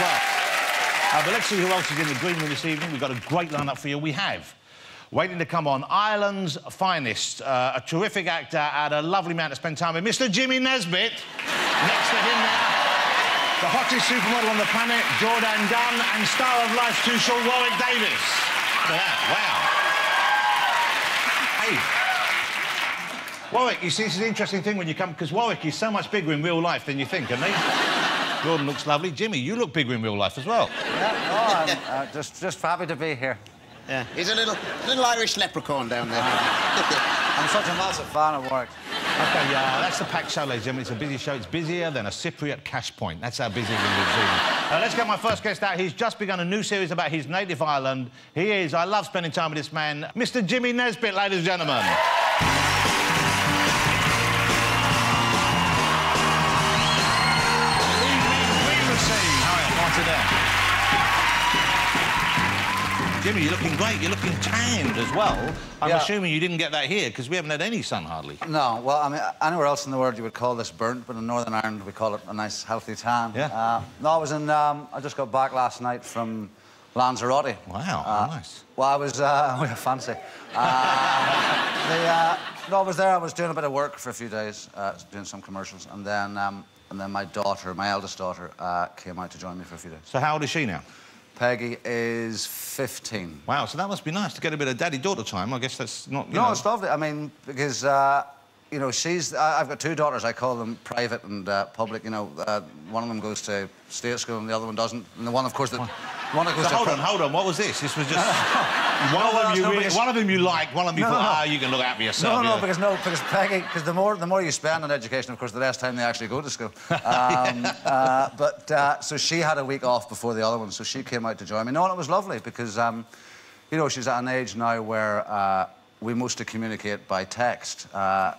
well. But let's see who else is in the green room this evening. We've got a great lineup for you. We have, waiting to come on, Ireland's finest, a terrific actor and a lovely man to spend time with, Mr. Jimmy Nesbitt. Next to him now, the hottest supermodel on the planet, Jordan Dunn, and star of Life's Too Short, Warwick Davis. Look at that, wow. Hey. Warwick, you see, this is an interesting thing when you come, because Warwick is so much bigger in real life than you think, isn't he? Jordan looks lovely. Jimmy, you look bigger in real life as well. Yeah, no, I'm just happy to be here. Yeah, he's a little Irish leprechaun down there. I'm such a massive fan of Warwick. OK, that's the packed show, ladies and gentlemen. It's a busy show. It's busier than a Cypriot cash point. That's how busy we're going to be. Let's get my first guest out. He's just begun a new series about his native Ireland. He is, I love spending time with this man, Mr. Jimmy Nesbitt, ladies and gentlemen. Jimmy, you're looking great. You're looking tanned as well. I'm assuming you didn't get that here, because we haven't had any sun, hardly. No, well, I mean, anywhere else in the world you would call this burnt, but in Northern Ireland we call it a nice, healthy tan. Yeah. No, I was in... I just got back last night from Lanzarote. Wow, nice. Well, I was... fancy. No, I was there. I was doing a bit of work for a few days, doing some commercials, and then my daughter, my eldest daughter, came out to join me for a few days. So how old is she now? Peggy is 15. Wow, so that must be nice to get a bit of daddy-daughter time. I guess that's not, you know... No, it's lovely. I mean, because, you know, she's... I've got two daughters. I call them private and public. You know, one of them goes to state school and the other one doesn't. And the one, of course, that... One that goes so hold on. What was this? This was just... one of them you liked, one of them you thought, you can look out for yourself. Because Peggy... Because the more you spend on education, of course, the less time they actually go to school. So she had a week off before the other one, so she came out to join me. No, and it was lovely, because, you know, she's at an age now where we mostly communicate by text.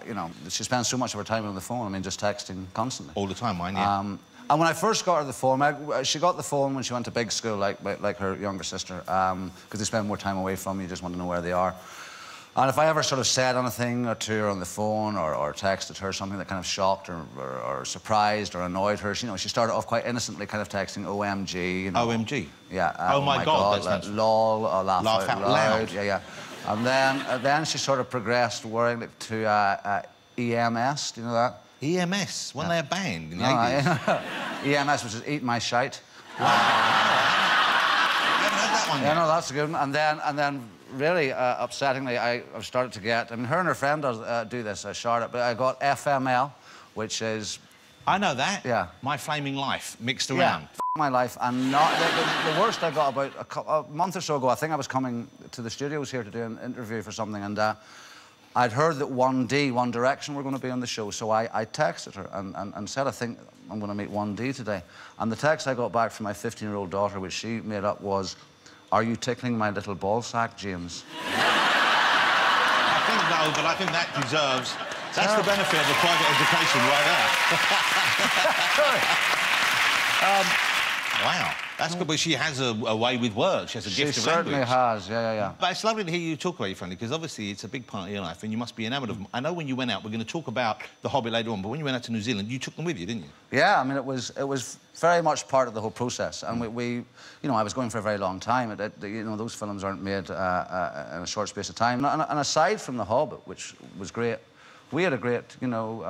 You know, she spends so much of her time on the phone, I mean, just texting constantly. All the time, mine, yeah. And when I first got her the phone, she got the phone when she went to big school, like her younger sister, because they spend more time away from you, just want to know where they are. And if I ever sort of said anything or to her on the phone or texted her something that kind of shocked or surprised or annoyed her, you know, she started off quite innocently kind of texting OMG. You know. OMG? Yeah. Oh, my God. Lol, laugh out loud. Yeah, yeah. And then she sort of progressed worrying to EMS, do you know that? EMS, when they're banned in the 80s. EMS, which is Eat My Shite. I haven't heard that one yet. Yeah, no, that's a good one. And then really upsettingly, I've started to get... I mean, her and her friend do this, Charlotte, but I got FML, which is... I know that. Yeah. My Flaming Life, mixed around. Yeah, my life. And not... the worst I got about a month or so ago, I think I was coming to the studios here to do an interview for something, and I'd heard that One Direction were going to be on the show, so I texted her and said, I think I'm going to meet 1D today. And the text I got back from my 15-year-old daughter, which she made up, was, "Are you tickling my little ball sack, James?" I think no, but I think that deserves... That's the benefit of the private education right there. Wow. That's good, but she has a way with words. She has a gift of language. She certainly has, yeah. But it's lovely to hear you talk about your family, because obviously it's a big part of your life and you must be enamoured of them. I know when you went out, we're going to talk about The Hobbit later on, but when you went out to New Zealand, you took them with you, didn't you? Yeah, I mean, it was very much part of the whole process. And you know, I was going for a very long time. You know, those films aren't made in a short space of time. And aside from The Hobbit, which was great, we had a great, you know,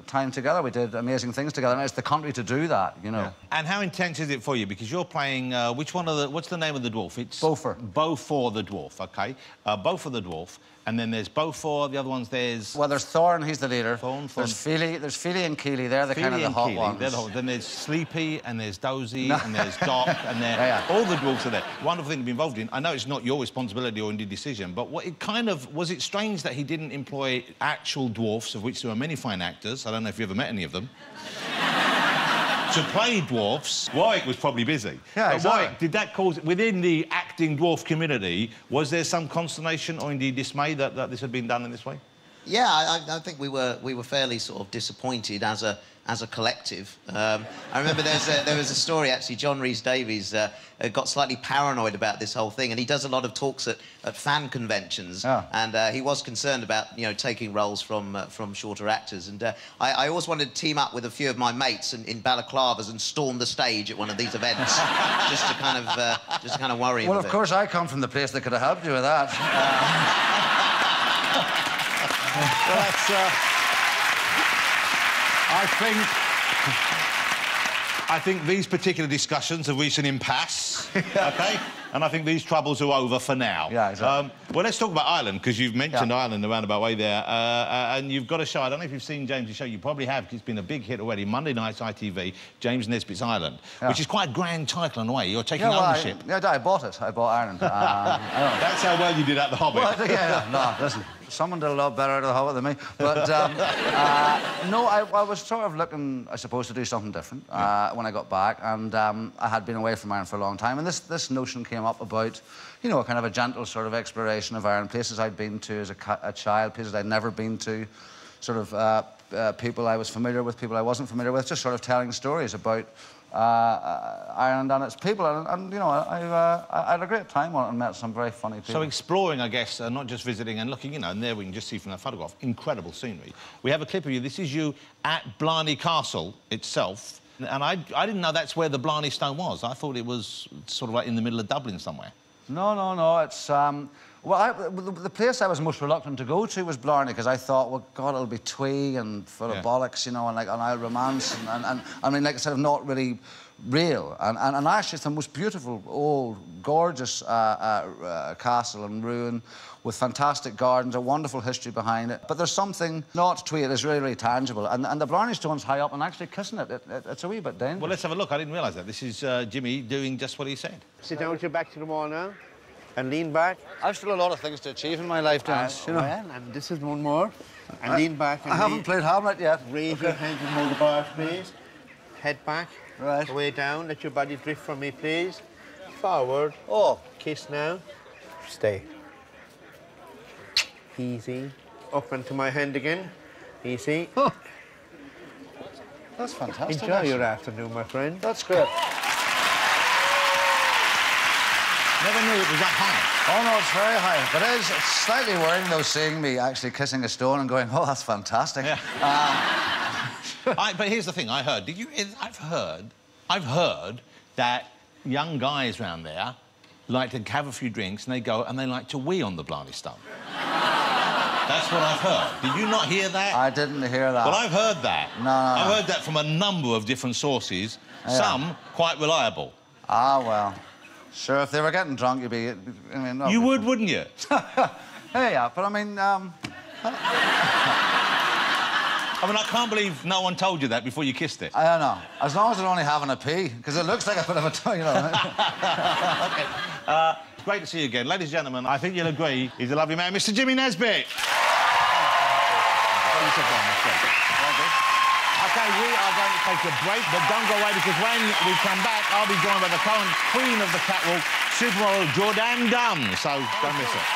time together. We did amazing things together, and it's the country to do that, you know. Yeah. And how intense is it for you? Because you're playing, which one of the... What's the name of the dwarf? It's... Beaufort. Beaufort the dwarf, OK. Beaufort the dwarf. And then there's Beaufort, the other ones there's... Well, there's Thorn, he's the leader. Thorn. There's Feely and Keely, they're the kind of the hot ones. Then there's Sleepy, and there's Dozy, and there's Doc, and all the dwarfs are there. Wonderful thing to be involved in. I know it's not your responsibility or indeed decision, but was it strange that he didn't employ actual dwarfs, of which there are many fine actors, I don't know if you ever met any of them, to play dwarfs? Warwick was probably busy. Yeah, exactly. Warwick, did that cause... Within the acting dwarf community, was there some consternation or indeed dismay that this had been done in this way? Yeah, I think we were fairly sort of disappointed as a as a collective. I remember there was a story, actually, John Rhys-Davies got slightly paranoid about this whole thing, and he does a lot of talks at fan conventions, and he was concerned about, you know, taking roles from shorter actors, and I always wanted to team up with a few of my mates in balaclavas and storm the stage at one of these events, just to kind of worry him a bit. Well, of course, I come from the place that could have helped you with that. I think these particular discussions have reached an impasse, OK? And I think these troubles are over for now. Yeah, exactly. Well, let's talk about Ireland, because you've mentioned Ireland the roundabout way there. And you've got a show, I don't know if you've seen James' show, you probably have, because it's been a big hit already, Monday nights, ITV, James Nesbitt's Ireland, which is quite a grand title in a way. You're taking ownership. I bought it. I bought Ireland. That's how well you did at The Hobbit. Well, no, listen. Someone did a lot better at The Hobbit than me. But, no, I was sort of looking, I suppose, to do something different when I got back. And I had been away from Ireland for a long time. And this notion came up about, you know, kind of a gentle sort of exploration of Ireland, places I'd been to as a child, places I'd never been to, sort of people I was familiar with, people I wasn't familiar with, just sort of telling stories about Ireland and its people, and you know, I had a great time on it and met some very funny people. So exploring, I guess, not just visiting and looking, you know, and there we can just see from that photograph, incredible scenery. We have a clip of you. This is you at Blarney Castle itself, and I didn't know that's where the Blarney Stone was. I thought it was sort of like in the middle of Dublin somewhere. No, it's... well, the place I was most reluctant to go to was Blarney, because I thought, well, God, it'll be twee and full of bollocks, you know, and like an Isle romance, and I mean, like, sort of not really real. And actually, it's the most beautiful, old, gorgeous castle and ruin with fantastic gardens, a wonderful history behind it. But there's something not twee, it is really, really tangible. And the Blarney Stone's high up, and actually kissing it, it's a wee bit dangerous. Well, let's have a look. I didn't realise that. This is Jimmy doing just what he said. Sit down with your back to the wall now. And lean back. I've still a lot of things to achieve in my life, Dennis, you know. Well, and this is one more. And lean back. And I haven't played Hamlet yet. Raise your hands and hold the bars, please. Head back. Right. Away down. Let your body drift from me, please. Forward. Oh. Kiss now. Stay. Easy. Up into my hand again. Easy. Oh. That's fantastic. Enjoy your afternoon, my friend. That's great. Never knew it was that high. Oh, no, it's very high. But it's slightly worrying, though, seeing me actually kissing a stone and going, oh, that's fantastic. Yeah. But here's the thing, I heard. I've heard that young guys round there like to have a few drinks and they go and they like to wee on the Blarney Stone. That's what I've heard. Did you not hear that? I didn't hear that. Well, I've heard that. No. I've heard that from a number of different sources, some quite reliable. Ah, well. Sure, if they were getting drunk, you'd be... I mean, no, you would, wouldn't you? Hey, yeah, but I mean... I mean, I can't believe no one told you that before you kissed it. I don't know. As long as they're only having a pee, because it looks like a bit of a... You know. OK. Great to see you again. Ladies and gentlemen, I think you'll agree he's a lovely man, Mr. Jimmy Nesbitt. OK, we are going to take a break, but don't go away, because when we come back, I'll be joined by the current queen of the catwalk, supermodel Jordan Dunn. So don't miss it.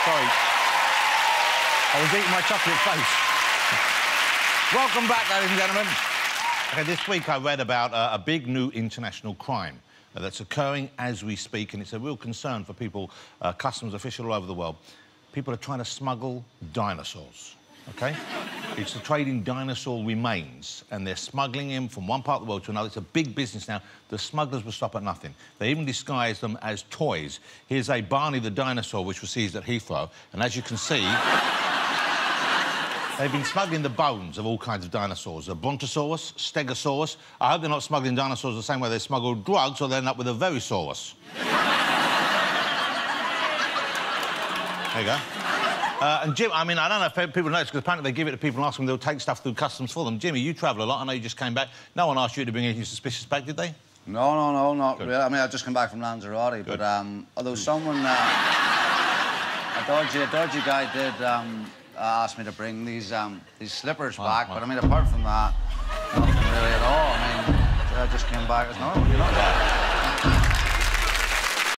Sorry. I was eating my chocolate face. Welcome back, ladies and gentlemen. OK, this week I read about a big new international crime that's occurring as we speak, and it's a real concern for people, customs officials all over the world. People are trying to smuggle dinosaurs, OK? It's the trade in dinosaur remains, and they're smuggling them from one part of the world to another. It's a big business now. The smugglers will stop at nothing. They even disguise them as toys. Here's a Barney the dinosaur, which was seized at Heathrow, and as you can see... They've been smuggling the bones of all kinds of dinosaurs. A brontosaurus, stegosaurus. I hope they're not smuggling dinosaurs the same way they smuggle drugs, or they'll end up with a verosaurus. There you go. And Jim, I mean, I don't know if people notice, because apparently they give it to people and ask them, they'll take stuff through customs for them. Jimmy, you travel a lot. I know you just came back. No one asked you to bring anything suspicious back, did they? No, not really. I mean, I've just come back from Lanzarote, but although someone... a dodgy guy did... asked me to bring these slippers back, but I mean, apart from that, nothing really at all. I mean, I just came back as normal, you know?